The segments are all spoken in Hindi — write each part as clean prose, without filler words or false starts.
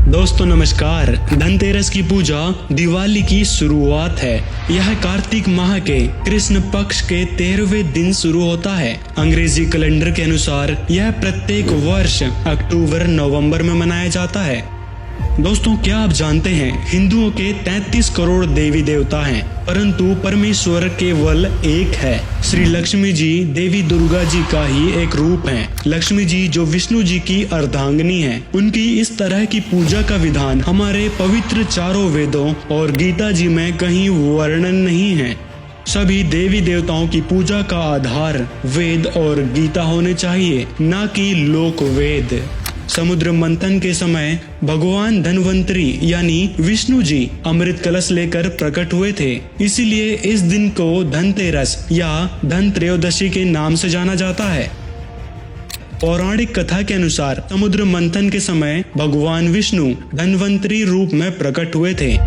दोस्तों नमस्कार। धनतेरस की पूजा दिवाली की शुरुआत है। यह कार्तिक माह के कृष्ण पक्ष के 13वें दिन शुरू होता है। अंग्रेजी कैलेंडर के अनुसार यह प्रत्येक वर्ष अक्टूबर नवंबर में मनाया जाता है। दोस्तों क्या आप जानते हैं हिंदुओं के 33 करोड़ देवी देवता हैं, परंतु परमेश्वर केवल एक है। श्री लक्ष्मी जी देवी दुर्गा जी का ही एक रूप हैं। लक्ष्मी जी जो विष्णु जी की अर्धांगिनी हैं, उनकी इस तरह की पूजा का विधान हमारे पवित्र चारों वेदों और गीता जी में कहीं वर्णन नहीं है। सभी देवी देवताओं की पूजा का आधार वेद और गीता होने चाहिए, न कि लोक वेद। समुद्र मंथन के समय भगवान धनवंतरी यानी विष्णु जी अमृत कलश लेकर प्रकट हुए थे। इसीलिए इस दिन को धनतेरस या धन त्रयोदशी के नाम से जाना जाता है। पौराणिक कथा के अनुसार समुद्र मंथन के समय भगवान विष्णु धनवंतरी रूप में प्रकट हुए थे।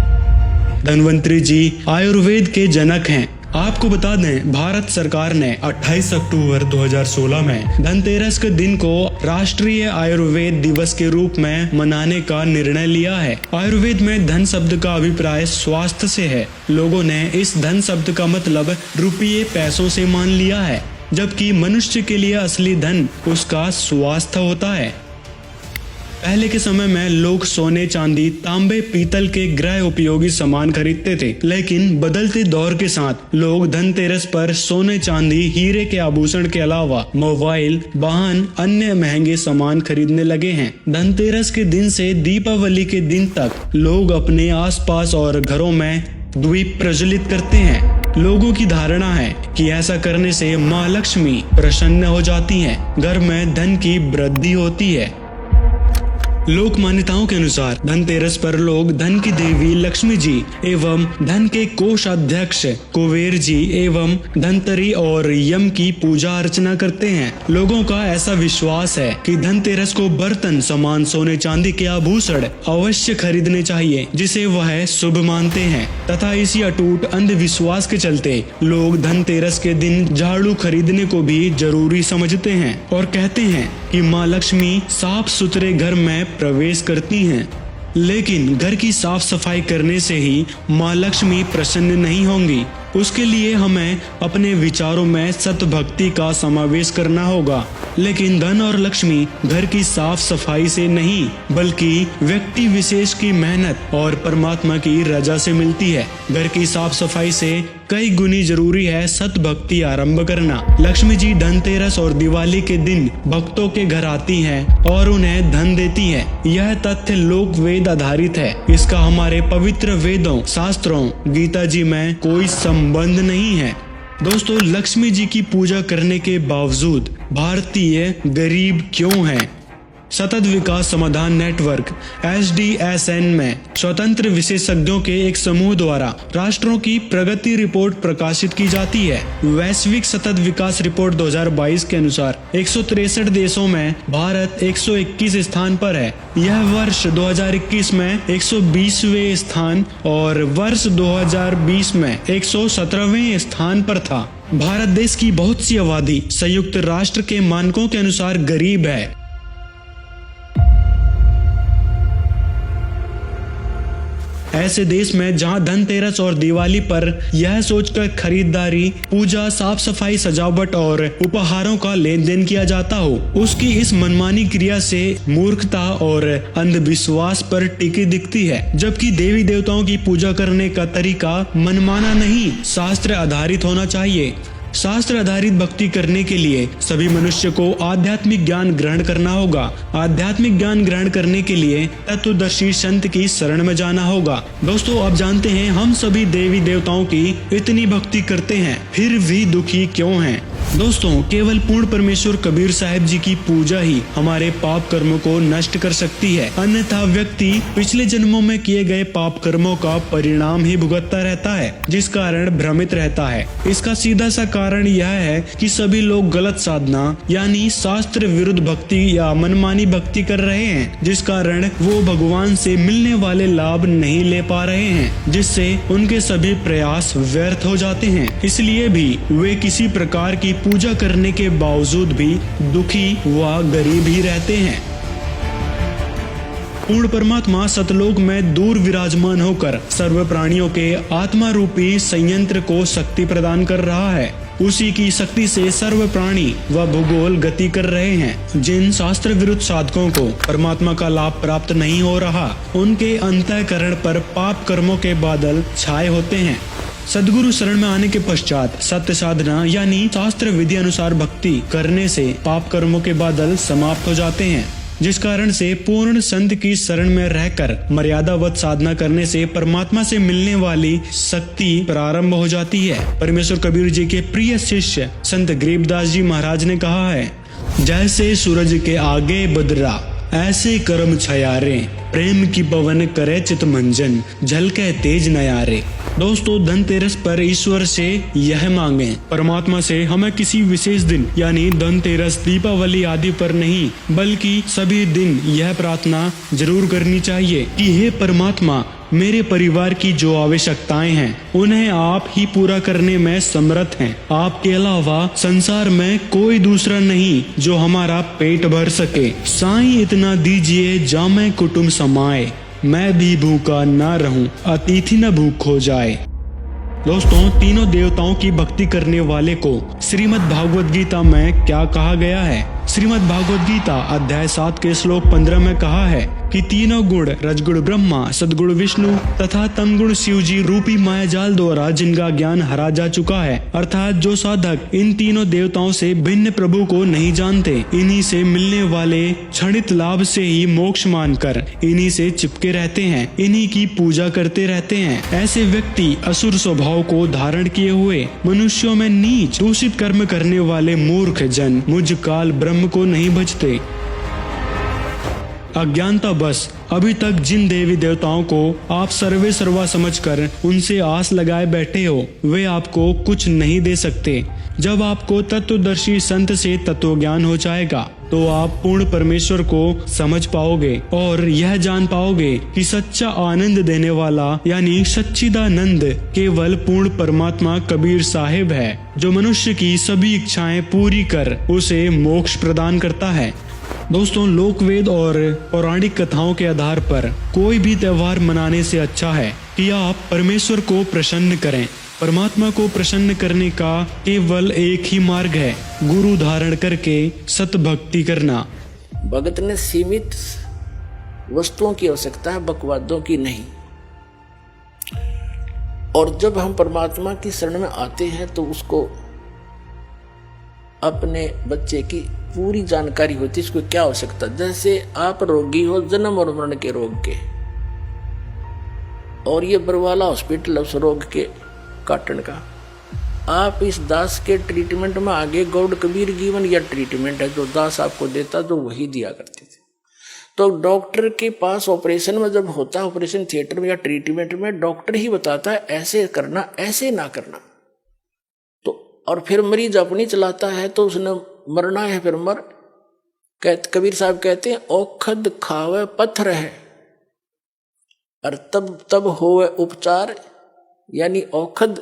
धनवंतरी जी आयुर्वेद के जनक हैं। आपको बता दें भारत सरकार ने 28 अक्टूबर 2016 में धनतेरस के दिन को राष्ट्रीय आयुर्वेद दिवस के रूप में मनाने का निर्णय लिया है। आयुर्वेद में धन शब्द का अभिप्राय स्वास्थ्य से है। लोगों ने इस धन शब्द का मतलब रुपये पैसों से मान लिया है, जबकि मनुष्य के लिए असली धन उसका स्वास्थ्य होता है। पहले के समय में लोग सोने चांदी तांबे पीतल के गृह उपयोगी सामान खरीदते थे, लेकिन बदलते दौर के साथ लोग धनतेरस पर सोने चांदी हीरे के आभूषण के अलावा मोबाइल वाहन अन्य महंगे सामान खरीदने लगे हैं। धनतेरस के दिन से दीपावली के दिन तक लोग अपने आसपास और घरों में दीप प्रज्वलित करते हैं। लोगों की धारणा है कि ऐसा करने से माँ लक्ष्मी प्रसन्न हो जाती हैं, घर में धन की वृद्धि होती है। लोक मान्यताओं के अनुसार धनतेरस पर लोग धन की देवी लक्ष्मी जी एवं धन के कोषाध्यक्ष कुबेर जी एवं धनतरी और यम की पूजा अर्चना करते हैं। लोगों का ऐसा विश्वास है कि धनतेरस को बर्तन सामान सोने चांदी के आभूषण अवश्य खरीदने चाहिए, जिसे वह शुभ मानते हैं, तथा इसी अटूट अंधविश्वास के चलते लोग धनतेरस के दिन झाड़ू खरीदने को भी जरूरी समझते हैं और कहते हैं कि माँ लक्ष्मी साफ सुथरे घर में प्रवेश करती हैं। लेकिन घर की साफ सफाई करने से ही माँ लक्ष्मी प्रसन्न नहीं होंगी। उसके लिए हमें अपने विचारों में सतभक्ति का समावेश करना होगा। लेकिन धन और लक्ष्मी घर की साफ सफाई से नहीं, बल्कि व्यक्ति विशेष की मेहनत और परमात्मा की रजा से मिलती है। घर की साफ सफाई से कई गुनी जरूरी है सतभक्ति आरंभ करना। लक्ष्मी जी धनतेरस और दिवाली के दिन भक्तों के घर आती हैं और उन्हें धन देती हैं। यह तथ्य लोक वेद आधारित है। इसका हमारे पवित्र वेदों शास्त्रों गीता जी में कोई संबंध नहीं है। दोस्तों लक्ष्मी जी की पूजा करने के बावजूद भारतीय गरीब क्यों हैं? सतत विकास समाधान नेटवर्क SDSN में स्वतंत्र विशेषज्ञों के एक समूह द्वारा राष्ट्रों की प्रगति रिपोर्ट प्रकाशित की जाती है। वैश्विक सतत विकास रिपोर्ट 2022 के अनुसार 163 देशों में भारत 121 स्थान पर है। यह वर्ष 2021 में 120वें स्थान और वर्ष 2020 में 117वें स्थान पर था। भारत देश की बहुत सी आबादी संयुक्त राष्ट्र के मानकों के अनुसार गरीब है। ऐसे देश में जहां धनतेरस और दिवाली पर यह सोचकर खरीदारी, पूजा, साफ सफाई, सजावट और उपहारों का लेन देन किया जाता हो, उसकी इस मनमानी क्रिया से मूर्खता और अंधविश्वास पर टिकी दिखती है। जबकि देवी देवताओं की पूजा करने का तरीका मनमाना नहीं, शास्त्र आधारित होना चाहिए। शास्त्र आधारित भक्ति करने के लिए सभी मनुष्य को आध्यात्मिक ज्ञान ग्रहण करना होगा। आध्यात्मिक ज्ञान ग्रहण करने के लिए तत्वदर्शी संत की शरण में जाना होगा। दोस्तों आप जानते हैं हम सभी देवी देवताओं की इतनी भक्ति करते हैं, फिर भी दुखी क्यों हैं? दोस्तों केवल पूर्ण परमेश्वर कबीर साहिब जी की पूजा ही हमारे पाप कर्मों को नष्ट कर सकती है, अन्यथा व्यक्ति पिछले जन्मों में किए गए पाप कर्मों का परिणाम ही भुगतता रहता है, जिस कारण भ्रमित रहता है। इसका सीधा सा कारण यह है कि सभी लोग गलत साधना यानी शास्त्र विरुद्ध भक्ति या मनमानी भक्ति कर रहे हैं, जिस कारण वो भगवान से मिलने वाले लाभ नहीं ले पा रहे हैं, जिससे उनके सभी प्रयास व्यर्थ हो जाते हैं। इसलिए भी वे किसी प्रकार की पूजा करने के बावजूद भी दुखी व गरीब ही रहते हैं। पूर्ण परमात्मा सतलोक में दूर विराजमान होकर सर्व प्राणियों के आत्मा रूपी संयंत्र को शक्ति प्रदान कर रहा है। उसी की शक्ति से सर्व प्राणी व भूगोल गति कर रहे हैं। जिन शास्त्र विरुद्ध साधकों को परमात्मा का लाभ प्राप्त नहीं हो रहा, उनके अंतःकरण पर पाप कर्मों के बादल छाए होते हैं। सद्गुरु शरण में आने के पश्चात सत्य साधना यानी शास्त्र विधि अनुसार भक्ति करने से पाप कर्मों के बादल समाप्त हो जाते हैं, जिस कारण से पूर्ण संत की शरण में रहकर मर्यादावत साधना करने से परमात्मा से मिलने वाली शक्ति प्रारंभ हो जाती है। परमेश्वर कबीर जी के प्रिय शिष्य संत गरीबदास जी महाराज ने कहा है, जैसे सूरज के आगे बदरा ऐसे कर्म छयारे, प्रेम की पवन करे चित मंजन, झलके तेज नयारे। दोस्तों, धनतेरस पर ईश्वर से यह मांगे, परमात्मा से हमें किसी विशेष दिन यानी धनतेरस, दीपावली आदि पर नहीं बल्कि सभी दिन यह प्रार्थना जरूर करनी चाहिए कि हे परमात्मा, मेरे परिवार की जो आवश्यकताएं हैं उन्हें आप ही पूरा करने में समर्थ हैं। आपके अलावा संसार में कोई दूसरा नहीं जो हमारा पेट भर सके। साईं इतना दीजिए जामे कुटुंब समाए, मैं भी भूखा न रहूं, अतिथि न भूख हो जाए। दोस्तों, तीनों देवताओं की भक्ति करने वाले को श्रीमद् भागवत गीता में क्या कहा गया है? श्रीमद् भागवत गीता अध्याय 7 के श्लोक 15 में कहा है कि तीनों गुण रजगुण ब्रह्मा, सदगुण विष्णु तथा तमगुण शिव जी रूपी माया जाल द्वारा जिनका ज्ञान हरा जा चुका है, अर्थात जो साधक इन तीनों देवताओं से भिन्न प्रभु को नहीं जानते, इन्हीं से मिलने वाले क्षणित लाभ से ही मोक्ष मानकर इन्हीं से चिपके रहते हैं, इन्हीं की पूजा करते रहते हैं। ऐसे व्यक्ति असुर स्वभाव को धारण किए हुए मनुष्यों में नीच दूषित कर्म करने वाले मूर्ख जन मुझ काल ब्रह्म को नहीं भजते। अज्ञानता बस अभी तक जिन देवी देवताओं को आप सर्वे सर्वा समझकर उनसे आस लगाए बैठे हो, वे आपको कुछ नहीं दे सकते। जब आपको तत्वदर्शी संत से तत्व ज्ञान हो जाएगा तो आप पूर्ण परमेश्वर को समझ पाओगे और यह जान पाओगे कि सच्चा आनंद देने वाला यानी सच्चिदानंद केवल पूर्ण परमात्मा कबीर साहिब है, जो मनुष्य की सभी इच्छाएं पूरी कर उसे मोक्ष प्रदान करता है। दोस्तों, लोकवेद और पौराणिक कथाओं के आधार पर कोई भी त्योहार मनाने से अच्छा है कि आप परमेश्वर को प्रसन्न करें। परमात्मा को प्रसन्न करने का केवल एक ही मार्ग है, गुरु धारण करके सत भक्ति करना। भगत ने सीमित वस्तुओं की आवश्यकता है, बकवादों की नहीं। और जब हम परमात्मा की शरण में आते हैं तो उसको अपने बच्चे की पूरी जानकारी होती है, इसको क्या आवश्यकता। जैसे आप रोगी हो जन्म और मरण के रोग के, और ये बरवाला हॉस्पिटल उस रोग के काटन का, आप इस दास के ट्रीटमेंट में आगे गौड़ कबीर गिवन या ट्रीटमेंट है जो दास आपको देता तो वही दिया करते थे। तो डॉक्टर के पास ऑपरेशन में जब होता है, ऑपरेशन थिएटर में या ट्रीटमेंट में, डॉक्टर ही बताता है ऐसे करना ऐसे ना करना। तो और फिर मरीज अपनी चलाता है तो उसने मरना है फिर मर। कबीर साहब कहते हैं औखद खावे पत्थर है और तब होवे उपचार, यानी औखद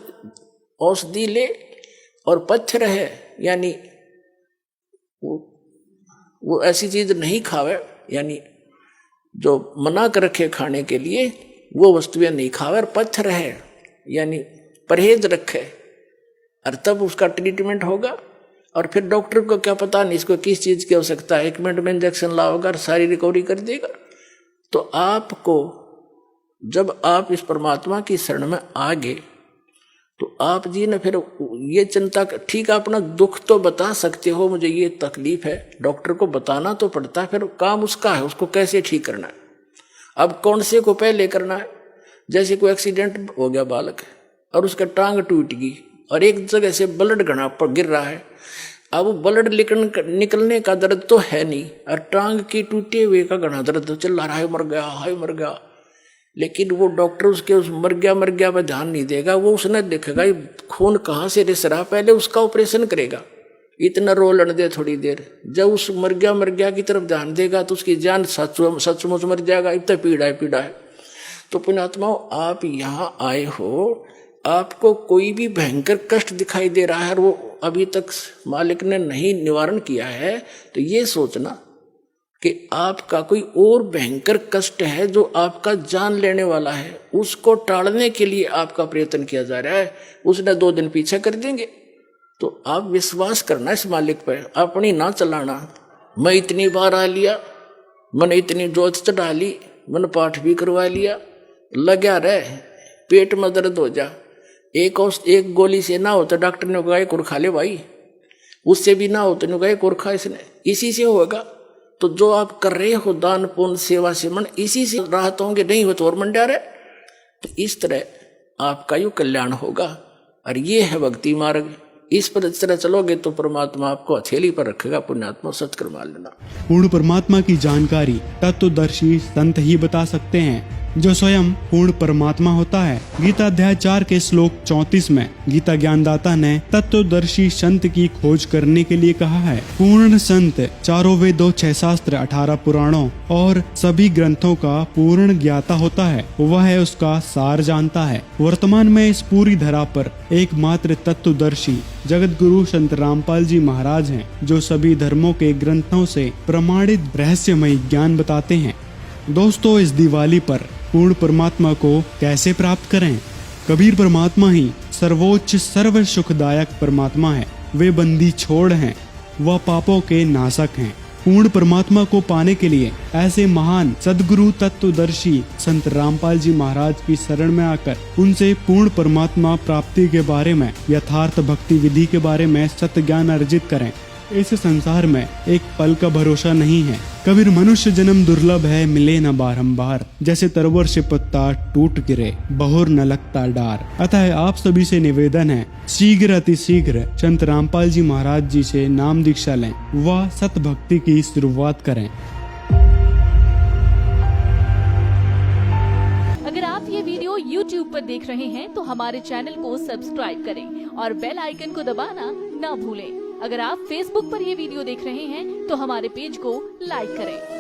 औषधि ले और पत्थर है यानी वो ऐसी चीज नहीं खावे, यानी जो मना कर रखे खाने के लिए वो वस्तुएं नहीं खावे, और पत्थर है यानी परहेज रखे, और तब उसका ट्रीटमेंट होगा। और फिर डॉक्टर को क्या पता नहीं इसको किस चीज की आवश्यकता है, 1 मिनट में इंजेक्शन लाओगा और सारी रिकवरी कर देगा। तो आपको जब आप इस परमात्मा की शरण में आ गए तो आप जी ने फिर ये चिंता, ठीक है अपना दुख तो बता सकते हो, मुझे ये तकलीफ है, डॉक्टर को बताना तो पड़ता है, फिर काम उसका है, उसको कैसे ठीक करना है। अब कौन से को पहले करना है। जैसे कोई एक्सीडेंट हो गया बालक और उसका टांग टूट गई और एक जगह से ब्लड घना पर गिर रहा है, अब ब्लड निकलने का दर्द तो है नहीं, और टांग की टूटे हुए का घना दर्द चल रहा है, मर गया हाय मर गया। लेकिन वो डॉक्टर उसके उस मर गया पर ध्यान नहीं देगा, वो उसने देखेगा खून कहाँ से रिस रहा, पहले उसका ऑपरेशन करेगा, इतना रोलन दे थोड़ी देर। जब उस मर गया की तरफ ध्यान देगा तो उसकी जान सचमुच मर जाएगा, इतना पीड़ा है। तो पुण्यात्माओं, आप यहाँ आए हो, आपको कोई भी भयंकर कष्ट दिखाई दे रहा है और वो अभी तक मालिक ने नहीं निवारण किया है, तो ये सोचना कि आपका कोई और भयंकर कष्ट है जो आपका जान लेने वाला है, उसको टालने के लिए आपका प्रयत्न किया जा रहा है, उसने 2 दिन पीछे कर देंगे। तो आप विश्वास करना इस मालिक पर, अपनी ना चलाना। मैं इतनी बार आ लिया, मैंने इतनी जोत चढ़ा ली, मैंने पाठ भी करवा लिया, लगा रहे, पेट में दर्द हो जा, एक गोली से ना हो तो डॉक्टर ने कहा एक और खा ले भाई, उससे भी ना हो तो ने कहा एक और खा, इसने इसी से होगा। तो जो आप कर रहे हो दान पुण्य सेवा से मन, इसी से राहत होंगे, नहीं हो तो और मन डारे। तो इस तरह आपका यू कल्याण होगा। और ये है भक्ति मार्ग। इस पर इस तरह चलोगे तो परमात्मा आपको हथेली पर रखेगा। पुण्यात्मा सत्कर्म मान लेना। पूर्ण परमात्मा की जानकारी तत्वदर्शी संत ही बता सकते हैं, जो स्वयं पूर्ण परमात्मा होता है। गीता अध्याय 4 के श्लोक 34 में गीता ज्ञानदाता ने तत्वदर्शी संत की खोज करने के लिए कहा है। पूर्ण संत 4 वेदों, 6 शास्त्र, 18 पुराणों और सभी ग्रंथों का पूर्ण ज्ञाता होता है। वह उसका सार जानता है। वर्तमान में इस पूरी धरा पर एकमात्र तत्वदर्शी जगत गुरु संत रामपाल जी महाराज हैं, जो सभी धर्मों के ग्रंथों से प्रमाणित रहस्यमय ज्ञान बताते हैं। दोस्तों, इस दिवाली पर पूर्ण परमात्मा को कैसे प्राप्त करें? कबीर परमात्मा ही सर्वोच्च सर्व सुखदायक परमात्मा है। वे बंदी छोड़ हैं, वह पापों के नाशक हैं। पूर्ण परमात्मा को पाने के लिए ऐसे महान सदगुरु तत्वदर्शी संत रामपाल जी महाराज की शरण में आकर उनसे पूर्ण परमात्मा प्राप्ति के बारे में, यथार्थ भक्ति विधि के बारे में सत्य ज्ञान अर्जित करें। इस संसार में एक पल का भरोसा नहीं है। कबीर मनुष्य जन्म दुर्लभ है, मिले न बारंबार। जैसे तरवर से पत्ता टूट गिरे, बहुर न लगता डार। अतः आप सभी से निवेदन है, शीघ्र अति शीघ्र संत रामपाल जी महाराज जी से नाम दीक्षा लें व सत भक्ति की शुरुआत करें। अगर आप ये वीडियो YouTube पर देख रहे हैं तो हमारे चैनल को सब्सक्राइब करें और बेल आइकन को दबाना ना भूलें। अगर आप Facebook पर ये वीडियो देख रहे हैं तो हमारे पेज को लाइक करें।